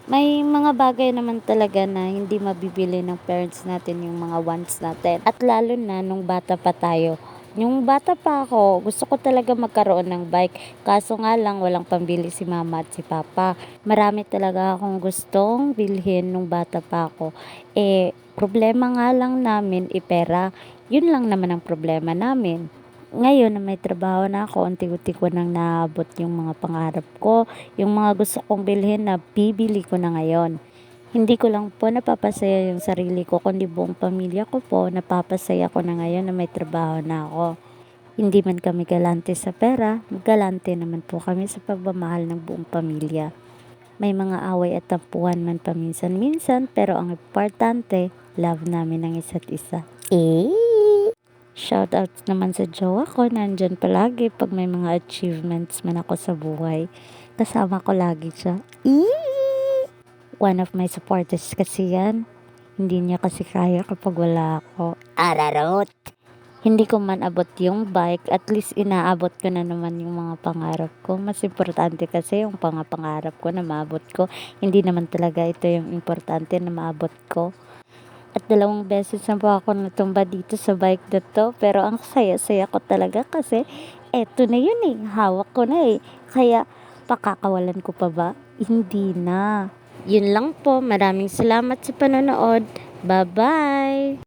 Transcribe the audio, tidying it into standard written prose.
May mga bagay naman talaga na hindi mabibili ng parents natin, yung mga wants natin. At lalo na nung bata pa tayo. Yung bata pa ako, gusto ko talaga magkaroon ng bike. Kaso nga lang, walang pambili si mama at si papa. Marami talaga akong gustong bilhin nung bata pa ako. Problema nga lang namin, pera. Yun lang naman ang problema namin. Ngayon na may trabaho na ako, unti-unti ko nang naabot yung mga pangarap ko, yung mga gusto kong bilhin na bibili ko na ngayon. Hindi ko lang po napapasaya yung sarili ko, kundi buong pamilya ko po, napapasaya ko na ngayon na may trabaho na ako. Hindi man kami galante sa pera, galante naman po kami sa pagmamahal ng buong pamilya. May mga away at tampuhan man paminsan-minsan, pero ang importante, love namin ang isa't isa. Shoutout naman sa jowa ko, nandyan palagi pag may mga achievements man ako sa buhay. Kasama ko lagi siya. One of my supporters kasi yan. Hindi niya kasi kaya kapag wala ako. Ararot! Hindi ko man abot yung bike, at least inaabot ko na naman yung mga pangarap ko. Mas importante kasi yung pangarap ko na maabot ko. Hindi naman talaga ito yung importante na maabot ko. At 2 beses na po ako natumba dito sa bike na to. Pero ang saya-saya ko talaga kasi eto na yun eh. Hawak ko na eh. Kaya pakakawalan ko pa ba? Hindi na. Yun lang po. Maraming salamat sa panonood. Bye-bye!